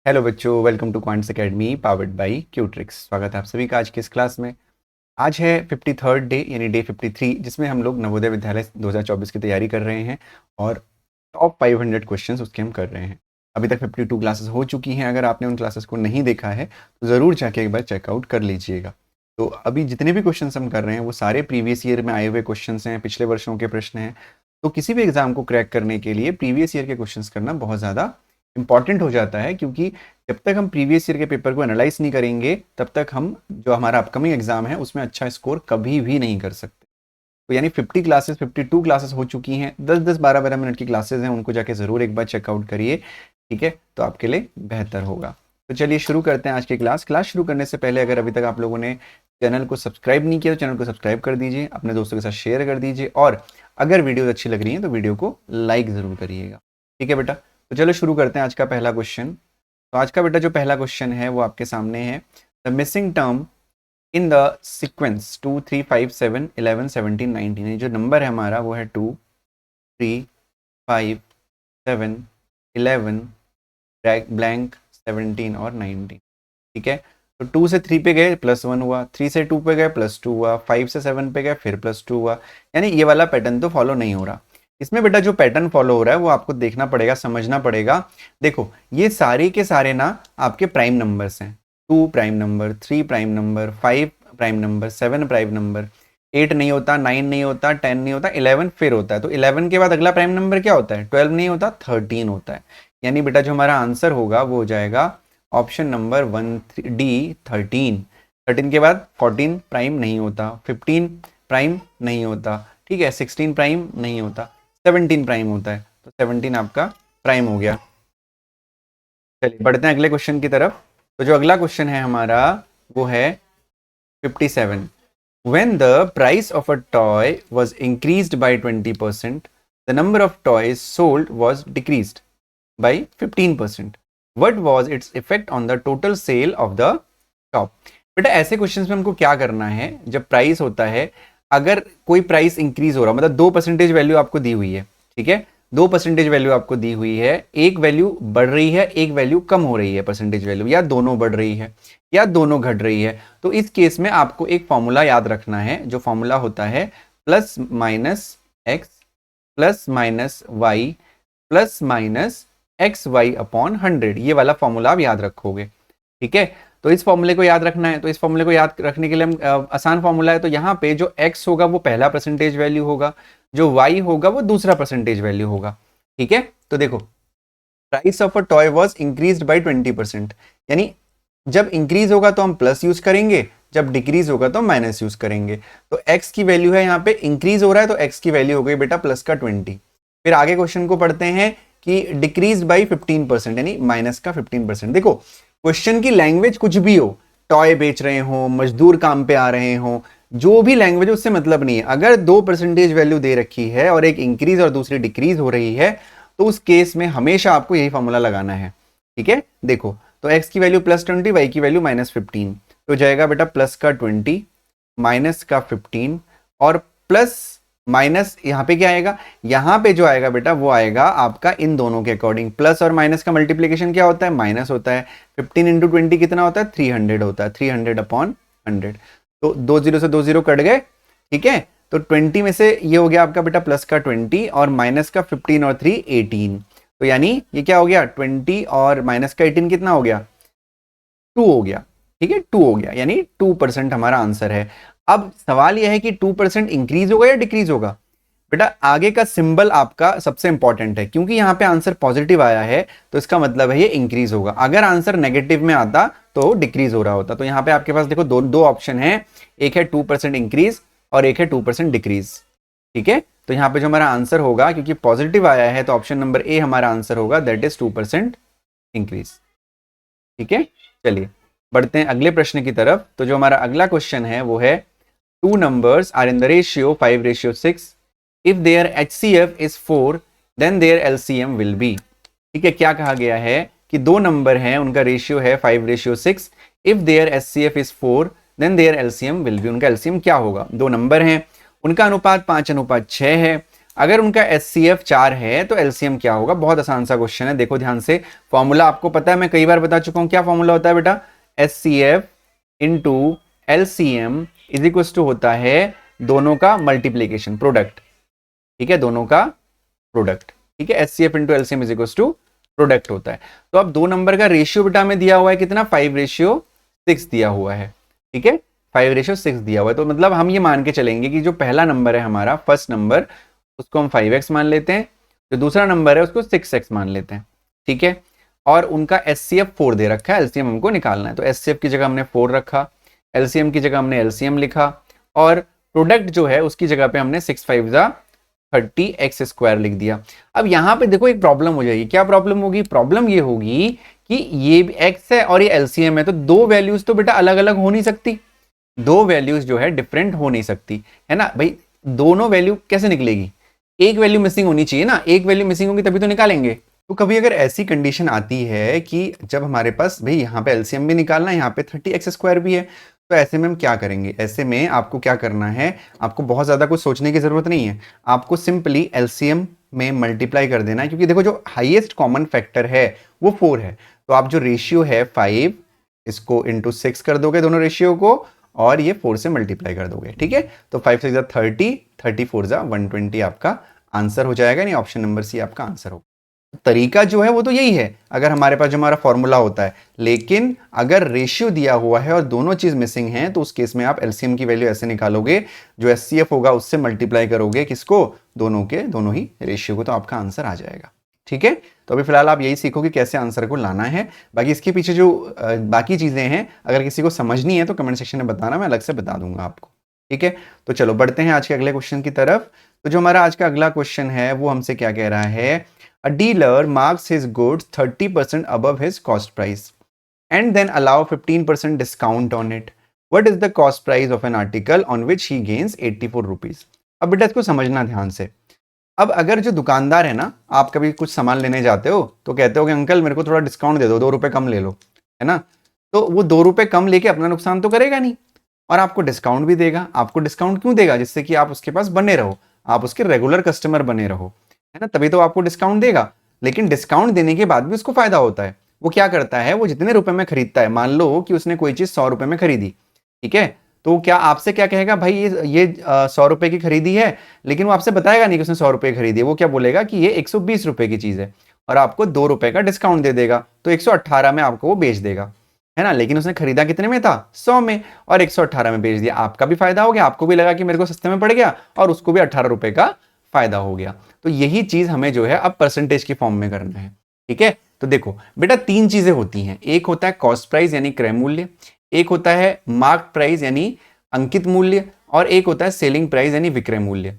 Hello बच्चों, welcome to Quants Academy powered by Qutrix. स्वागत है आप सभी का आज की इस क्लास में। आज है 53rd डे यानी डे 53, जिसमें हम लोग नवोदय विद्यालय 2024 की तैयारी कर रहे हैं और टॉप 500 क्वेश्चंस उसके हम कर रहे हैं। अभी तक 52 क्लासेस हो चुकी हैं। अगर आपने उन क्लासेस को नहीं देखा है तो ज़रूर जाके एक बार चेकआउट कर लीजिएगा। तो अभी जितने भी क्वेश्चन हम कर रहे हैं वो सारे प्रीवियस ईयर में आए हुए क्वेश्चन हैं, पिछले वर्षों के प्रश्न हैं। तो किसी भी एग्जाम को क्रैक करने के लिए प्रीवियस ईयर के क्वेश्चन करना बहुत ज़्यादा इंपॉर्टेंट हो जाता है, क्योंकि जब तक हम प्रीवियस ईयर के पेपर को एनालाइज नहीं करेंगे तब तक हम जो हमारा अपकमिंग एग्जाम है उसमें अच्छा स्कोर कभी भी नहीं कर सकते। तो यानी 52 क्लासेस हो चुकी हैं, 10-10 12-12 मिनट की क्लासेस हैं, उनको जाके ज़रूर एक बार चेकआउट करिए, ठीक है? तो आपके लिए बेहतर होगा। तो चलिए शुरू करते हैं आज की क्लास शुरू करने से पहले अगर अभी तक आप लोगों ने चैनल को सब्सक्राइब नहीं किया तो चैनल को सब्सक्राइब कर दीजिए, अपने दोस्तों के साथ शेयर कर दीजिए और अगर वीडियो अच्छी लग रही है तो वीडियो को लाइक ज़रूर करिएगा, ठीक है बेटा? तो चलो शुरू करते हैं आज का पहला क्वेश्चन। तो आज का बेटा जो पहला क्वेश्चन है वो आपके सामने है। The missing term in the sequence 2 3 5 7 11 17 19, जो नंबर है हमारा वो है 2 3 5 7 11 ब्लैंक 17 और 19, ठीक है? तो 2 से 3 पे गए +1 हुआ, 3 से 2 पे गए +2 हुआ, 5 से 7 पे गए फिर +2 हुआ। यानी ये वाला पैटर्न तो फॉलो नहीं हो रहा। इसमें बेटा जो पैटर्न फॉलो हो रहा है वो आपको देखना पड़ेगा, समझना पड़ेगा। देखो ये सारे के सारे ना आपके प्राइम नंबर्स हैं। 2 prime number, 3 prime number, 5 prime number, 7 prime number, 8 नहीं होता, 9 नहीं होता, 10 नहीं होता, 11 फिर होता है। तो 11 के बाद अगला प्राइम नंबर क्या होता है? 12 नहीं होता, 13 होता है। यानी बेटा जो हमारा आंसर होगा वो हो जाएगा ऑप्शन नंबर 1D 13। 13 के बाद 14 प्राइम नहीं होता, 15 प्राइम नहीं होता, ठीक है, 16 प्राइम नहीं होता, 17 प्राइम होता है। तो 17 आपका प्राइम हो गया। चलिए बढ़ते हैं अगले क्वेश्चन की तरफ। तो जो अगला क्वेश्चन है हमारा वो है 57। When the price of a toy was increased by 20%, the number of toys sold was decreased by 15%. What was its effect on the total sale of the shop? बेटा ऐसे क्वेश्चंस में हमको क्या करना है, जब प्राइस होता है, अगर कोई प्राइस इंक्रीज हो रहा मतलब 2% वैल्यू आपको दी हुई है, ठीक है, 2% वैल्यू आपको दी हुई है, एक वैल्यू बढ़ रही है एक वैल्यू कम हो रही है परसेंटेज वैल्यू, या दोनों बढ़ रही है या दोनों घट रही है, तो इस केस में आपको एक फॉर्मूला याद रखना है। जो फॉर्मूला होता है plus minus X plus minus Y plus minus X Y upon 100, ये वाला फॉर्मूला आप याद रखोगे, ठीक है? तो इस फॉर्मूले को याद रखना है। तो इस फॉर्मूले को याद रखने के लिए हम आसान फॉर्मूला है। तो यहाँ पे जो x होगा वो पहला परसेंटेज वैल्यू होगा, जो y होगा वो दूसरा परसेंटेज वैल्यू होगा, ठीक है? तो देखो price of a toy was increased by 20%, यानी जब इंक्रीज होगा तो हम प्लस यूज करेंगे, जब डिक्रीज होगा तो माइनस यूज करेंगे। तो x की वैल्यू है यहाँ पे, इंक्रीज हो रहा है तो x की वैल्यू हो गई बेटा प्लस का 20। फिर आगे क्वेश्चन को पढ़ते हैं कि डिक्रीज बाई 15%, यानी माइनस का 15%। देखो क्वेश्चन की लैंग्वेज कुछ भी हो, टॉय बेच रहे हो, मजदूर काम पे आ रहे हो, जो भी लैंग्वेज उससे मतलब नहीं है। अगर 2% वैल्यू दे रखी है और एक इंक्रीज और दूसरी डिक्रीज हो रही है तो उस केस में हमेशा आपको यही फॉर्मूला लगाना है, ठीक है? देखो तो x की वैल्यू +20, y की वैल्यू -15, तो जाएगा बेटा प्लस का 20 माइनस का 15 और प्लस माइनस यहाँ पे क्या आएगा, यहाँ पे जो आएगा बेटा वो आएगा आपका इन दोनों के अकॉर्डिंग। प्लस और माइनस का मल्टीप्लीकेशन क्या होता है? माइनस होता है। 15 इंटू 20 कितना होता है? 300 होता है, 300 अपॉन 100। तो 2 0 से 2 0 कट गए, ठीक है? तो 20 में से ये हो गया आपका बेटा प्लस का 20 और माइनस का 15 और 3 18। तो यानी ये क्या हो गया, 20 और माइनस का 18 कितना हो गया? 2 हो गया, ठीक है, 2 हो गया, यानी 2% हमारा आंसर है। अब सवाल यह है कि 2% इंक्रीज होगा या डिक्रीज होगा? बेटा आगे का सिंबल आपका सबसे इंपॉर्टेंट है, क्योंकि यहाँ पे आंसर पॉजिटिव आया है तो इसका मतलब है ये इंक्रीज होगा। अगर आंसर नेगेटिव में आता तो डिक्रीज हो रहा होता। तो यहाँ पे आपके पास देखो दो ऑप्शन है, एक है 2% इंक्रीज और एक है 2% डिक्रीज, ठीक है? तो यहाँ पे जो हमारा आंसर होगा, क्योंकि पॉजिटिव आया है तो ऑप्शन नंबर ए हमारा आंसर होगा, दैट इज 2% इंक्रीज, ठीक है? चलिए बढ़ते हैं अगले प्रश्न की तरफ। तो जो हमारा अगला क्वेश्चन है वो है 2 numbers are in the ratio 5:6. If their HCF is 4, then their LCM will be. ठीक है, क्या कहा गया है कि दो नंबर हैं, उनका रेशियो है 5:6. If their HCF is 4, then their LCM will be. उनका LCM क्या होगा? दो नंबर हैं, उनका अनुपात 5:6 है अगर उनका HCF 4 है तो LCM क्या होगा? बहुत आसान सा क्वेश्चन है, देखो ध्यान से। फॉर्मूला आपको पता है, मैं कई बार बता चुका हूं। क्या फॉर्मूला होता है बेटा? HCF into LCM is equal to होता है दोनों का मल्टीप्लीकेशन, प्रोडक्ट। ठीक है, दोनों का प्रोडक्ट। ठीक है, HCF into LCM is equal to product होता है। तो अब दो नंबर का रेशियो बेटा में दिया हुआ है कितना? 5:6 दिया हुआ है। ठीक है, 5:6 दिया हुआ है। तो मतलब हम ये मान के चलेंगे कि जो पहला नंबर है हमारा, फर्स्ट नंबर, उसको हम 5x मान लेते हैं, जो दूसरा नंबर है उसको 6x मान लेते हैं। ठीक है, और उनका HCF 4 दे रखा है, LCM हमको निकालना है। तो HCF की जगह हमने 4 रखा, LCM की जगह हमने LCM लिखा, और प्रोडक्ट जो है उसकी जगह पे हमने 6 5 30x² लिख दिया। अब यहां पे देखो एक प्रॉब्लम हो जाएगी। क्या प्रॉब्लम होगी? प्रॉब्लम ये होगी कि ये x है और ये LCM है, तो दो वैल्यूज तो बेटा अलग अलग हो नहीं सकती, दो वैल्यूज जो है डिफरेंट हो नहीं सकती, है ना भाई। दोनों वैल्यू कैसे निकलेगी? एक वैल्यू मिसिंग होनी चाहिए ना, एक वैल्यू मिसिंग होगी तभी तो निकालेंगे। तो कभी अगर ऐसी कंडीशन आती है कि जब हमारे पास भाई यहाँ पे LCM भी निकालना है, यहाँ पे 30x² भी है, तो ऐसे में हम क्या करेंगे? ऐसे में आपको क्या करना है, आपको बहुत ज्यादा कुछ सोचने की जरूरत नहीं है, आपको सिंपली LCM में मल्टीप्लाई कर देना है, क्योंकि देखो जो हाईएस्ट कॉमन फैक्टर है वो 4 है। तो आप जो रेशियो है 5, इसको इंटू 6 कर दोगे दोनों रेशियो को, और ये 4 से मल्टीप्लाई कर दोगे। ठीक है, तो 5 6 30, 30 4 120 आपका आंसर हो जाएगा, नहीं ऑप्शन नंबर सी आपका आंसर होगा। तरीका जो है वो तो यही है, अगर हमारे पास जो हमारा फॉर्मूला होता है। लेकिन अगर रेशियो दिया हुआ है और दोनों चीज मिसिंग है, तो उस केस में आप LCM की वैल्यू ऐसे निकालोगे, जो HCF होगा उससे मल्टीप्लाई करोगे किसको? दोनों के दोनों ही रेशियो को, तो आपका आंसर आ जाएगा। ठीक है, तो अभी फिलहाल आप यही सीखो कि कैसे आंसर को लाना है। बाकी इसके पीछे जो बाकी चीजें हैं, अगर किसी को समझनी है तो कमेंट सेक्शन में बताना, मैं अलग से बता दूंगा आपको। ठीक है, तो चलो बढ़ते हैं आज के अगले क्वेश्चन की तरफ। तो जो हमारा आज का अगला क्वेश्चन है वो हमसे क्या कह रहा है? A dealer marks his goods 30% above his cost price and then allow 15% discount on it. What is the cost price of an article on which he gains 84 rupees? अब बेटा इसको समझना ध्यान से। अब अगर जो दुकानदार है ना, आप कभी कुछ सामान लेने जाते हो तो कहते हो कि अंकल मेरे को थोड़ा डिस्काउंट दे दो, 2 रुपए कम ले लो, है ना। तो वो 2 रुपए कम लेके अपना नुकसान तो करेगा नहीं, और आपको डिस्काउंट भी देगा। आपको डिस्काउंट क्यों देगा? जिससे कि आप उसके पास बने रहो, आप उसके रेगुलर कस्टमर बने रहो, है ना, तभी तो आपको डिस्काउंट देगा। लेकिन डिस्काउंट देने के बाद भी उसको फायदा होता है। वो क्या करता है? वो जितने रुपए में खरीदता है, मान लो कि उसने कोई चीज 100 रुपए में खरीदी, ठीक है, तो क्या आपसे क्या कहेगा? भाई ये 100 रुपए की खरीदी है, लेकिन वो आपसे बताएगा नहीं कि उसने 100 रुपए खरीदी है। वो क्या बोलेगा कि ये 120 रुपए की चीज है, और आपको 2 रुपए का डिस्काउंट दे देगा, तो 118 में आपको वो बेच देगा, है ना। लेकिन उसने खरीदा कितने में था? 100 में, और 118 में बेच दिया। आपका भी फायदा हो गया, आपको भी लगा कि मेरे को सस्ते में पड़ गया, और उसको भी 18 रुपए का फायदा हो गया। तो यही चीज हमें जो है अब परसेंटेज की फॉर्म में करना है। ठीक है, तो देखो बेटा 3 चीजें होती हैं। एक होता है कॉस्ट प्राइस यानी क्रय मूल्य, एक होता है मार्क प्राइस यानी अंकित मूल्य, और एक होता है सेलिंग प्राइस यानी विक्रय मूल्य।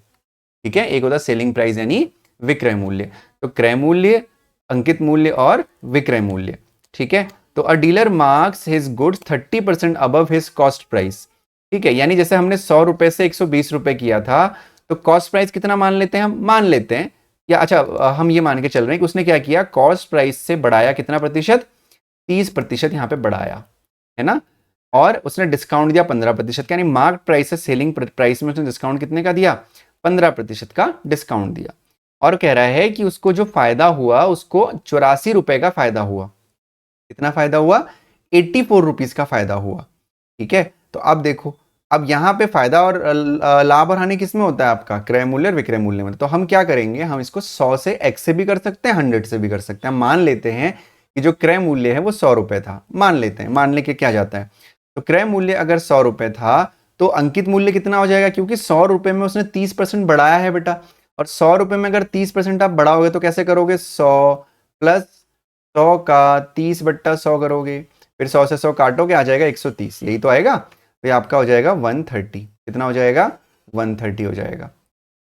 ठीक है, एक होता है सेलिंग प्राइस यानी विक्रय मूल्य। तो क्रय मूल्य, अंकित मूल्य और विक्रय मूल्य। ठीक है, तो अ dealer marks his goods 30% above his cost price. ठीक है, यानी जैसे हमने 100 रुपए से 120 रुपए किया था, तो कॉस्ट प्राइस कितना मान लेते हैं? हम मान लेते हैं, या अच्छा हम ये मान के चल रहे हैं कि उसने क्या किया? कॉस्ट प्राइस से बढ़ाया कितना प्रतिशत? 30% यहाँ पे बढ़ाया, है ना। और उसने डिस्काउंट दिया 15%, यानी मार्क प्राइस से सेलिंग प्राइस में उसने डिस्काउंट कितने का दिया? 15% का डिस्काउंट दिया। और कह रहा है कि उसको जो फायदा हुआ, उसको 84 रुपए का फायदा हुआ। कितना फायदा हुआ? 84 रुपीज का फायदा हुआ। ठीक है, तो अब देखो, अब यहाँ पे फायदा और लाभ और हानि किसमें होता है? आपका क्रय मूल्य और विक्रय मूल्य में। तो हम क्या करेंगे? हम इसको 100 से x से भी कर सकते हैं, 100 से भी कर सकते हैं। मान लेते हैं कि जो क्रय मूल्य है वो 100 रुपए था, मान लेते हैं, मान लेके क्या जाता है, तो क्रय मूल्य अगर 100 रुपए था, तो अंकित मूल्य कितना हो जाएगा? क्योंकि 100 रुपए में उसने 30% बढ़ाया है बेटा, और 100 रुपए में अगर 30% आप बढ़ाओगे तो कैसे करोगे? 100 प्लस 100 का 30/100 करोगे, फिर 100 से 100 काटोगे, आ जाएगा 130, यही तो आएगा। तो ये आपका हो जाएगा 130। कितना हो जाएगा? 130 हो जाएगा।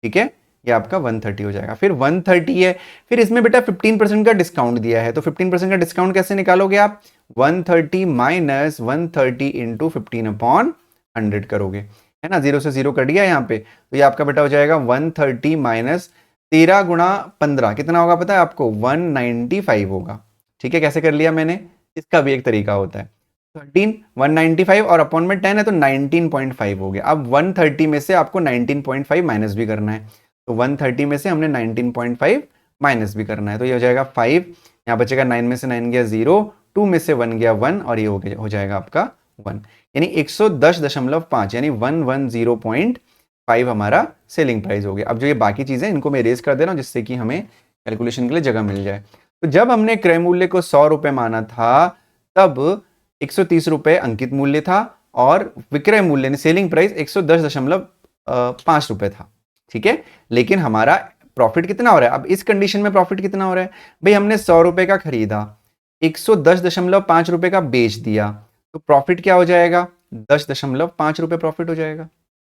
ठीक है, ये आपका 130 हो जाएगा। फिर 130 है, फिर इसमें बेटा 15% का डिस्काउंट दिया है, तो 15% का डिस्काउंट कैसे निकालोगे आप? 130 माइनस 130 इंटू 15/100 करोगे, है ना। 0 से 0 कट गया यहाँ पे, तो ये आपका बेटा हो जाएगा 130 माइनस 13 गुणा 15, कितना होगा पता है आपको? 195 होगा। ठीक है, कैसे कर लिया मैंने? इसका भी एक तरीका होता है। 13 195 और अपॉन में 10 है, तो 19.5 हो गया। अब 130 में से आपको 19.5 माइनस भी करना है, तो 130 में से हमने 19.5 माइनस भी करना है, तो ये हो जाएगा 5, यहाँ बचेगा 9 में से 9 गया 0, 2 में से 1 गया 1 और ये हो जाएगा आपका 1, यानी 110.5 यानी 110.5 हमारा सेलिंग प्राइस हो गया। अब जो ये बाकी चीज़ें इनको मैं इरेज कर दे रहा हूँ जिससे कि हमें कैलकुलेशन के लिए जगह मिल जाए। तो जब हमने क्रय मूल्य को 100 रुपये माना था तब 130 रुपये अंकित मूल्य था और विक्रय मूल्य ने सेलिंग प्राइस 110.5 रुपये था, ठीक है। लेकिन हमारा प्रॉफिट कितना हो रहा है, अब इस कंडीशन में प्रॉफिट कितना हो रहा है भाई, हमने 100 रुपये का खरीदा, 110.5 रुपये का बेच दिया, तो प्रॉफिट क्या हो जाएगा, 10.5 रुपये प्रॉफिट हो जाएगा,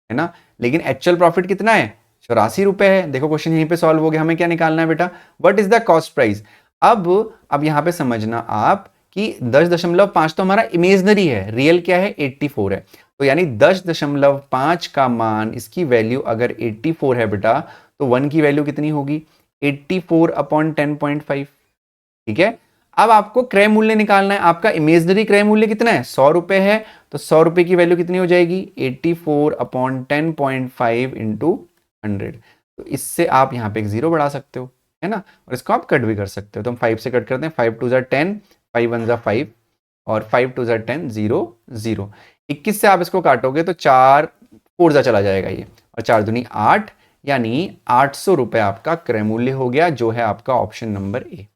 है ना। लेकिन एक्चुअल प्रॉफिट कितना है, 84 रुपये है। देखो क्वेश्चन यहीं पे सॉल्व हो गया, हमें क्या निकालना है बेटा, what is the cost price. अब यहां पे समझना आप कि 10.5 तो हमारा इमेजनरी है, रियल क्या है 84 है, तो यानी 10.5 का मान, इसकी वैल्यू अगर 84 है बेटा, तो 1 की वैल्यू कितनी होगी 84/10.5, ठीक है। अब आपको क्रय मूल्य निकालना है, आपका इमेजनरी क्रय मूल्य कितना है 100 रुपए है, तो 100 रुपए की वैल्यू कितनी हो जाएगी 84/10.5 इंटू 100, तो इससे आप यहाँ पे एक जीरो बढ़ा सकते हो, है ना, और इसको आप कट भी कर सकते हो। तो हम 5 से कट करते हैं, 5 2 10, 5 1 5 और 5 2 10, 0 0, 21 से आप इसको काटोगे तो 4 4 चला जाएगा ये, और 4 दूनी 8, यानी 800 रुपए आपका क्रय मूल्य हो गया, जो है आपका ऑप्शन नंबर ए।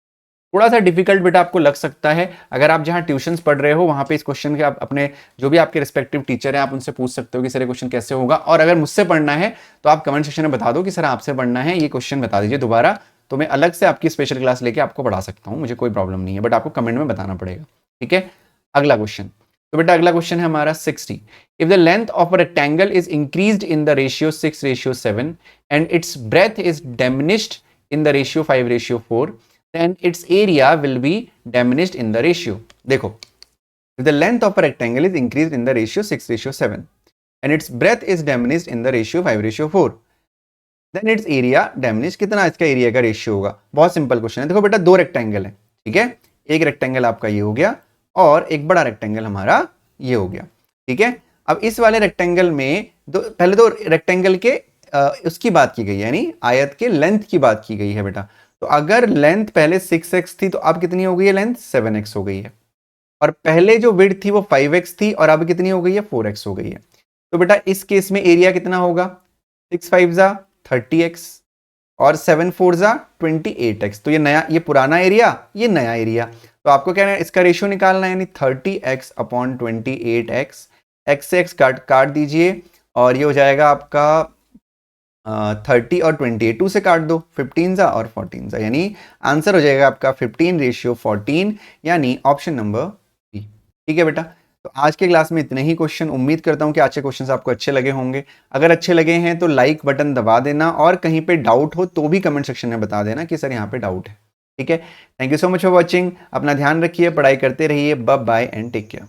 थोड़ा सा डिफिकल्ट बेटा आपको लग सकता है, अगर आप जहां ट्यूशंस पढ़ रहे हो वहां पे इस क्वेश्चन के आप अपने जो भी आपके रिस्पेक्टिव टीचर हैं आप उनसे पूछ सकते हो कि सर ये क्वेश्चन कैसे होगा, और अगर मुझसे पढ़ना है तो आप कमेंट सेक्शन में बता दो कि सर आपसे पढ़ना है, ये क्वेश्चन बता दीजिए दोबारा, तो मैं अलग से आपकी स्पेशल क्लास लेके आपको पढ़ा सकता हूँ, मुझे कोई प्रॉब्लम नहीं है, बट आपको कमेंट में बताना पड़ेगा, ठीक है। अगला क्वेश्चन, तो बेटा अगला क्वेश्चन है हमारा 60, if the length of a rectangle is increased in the ratio 6:7 and it's breath is diminished in the ratio 5:4, then its area will be diminished in the ratio. देखो, if the length of a rectangle is increased in the ratio 6:7 and its breadth is diminished in the ratio 5:4, then its area diminished, कितना इसका area का ratio होगा। बहुत simple question है। देखो बेटा दो रेक्टेंगल है, ठीक है, एक रेक्टेंगल आपका ये हो गया और एक बड़ा रेक्टेंगल हमारा ये हो गया, ठीक है। अब इस वाले रेक्टेंगल में पहले तो रेक्टेंगल के उसकी बात की गई है, यानी आयत के लेंथ की बात की गई है बेटा। तो अगर लेंथ पहले 6x थी तो अब कितनी हो गई है लेंथ 7x हो गई है, और पहले जो विड्थ थी वो 5x थी और अब कितनी हो गई है 4x हो गई है। तो बेटा इस केस में एरिया कितना होगा 6 5 30x और 7 4 28x, तो ये नया, ये पुराना एरिया, ये नया एरिया, तो आपको क्या है इसका रेशियो निकालना है, यानी 30x/28x, x से x काट दीजिए और ये हो जाएगा आपका 30 और 28, 2 से काट दो 15 और 14, यानी आंसर हो जाएगा आपका 15:14, यानी ऑप्शन नंबर बी, ठीक है बेटा। तो आज के क्लास में इतने ही क्वेश्चन, उम्मीद करता हूं कि आज के क्वेश्चंस आपको अच्छे लगे होंगे। अगर अच्छे लगे हैं तो लाइक बटन दबा देना, और कहीं पे डाउट हो तो भी कमेंट सेक्शन में बता देना कि सर यहाँ पे डाउट है, ठीक है। Thank you so much for watching, अपना ध्यान रखिए, पढ़ाई करते रहिए, bye bye and take care.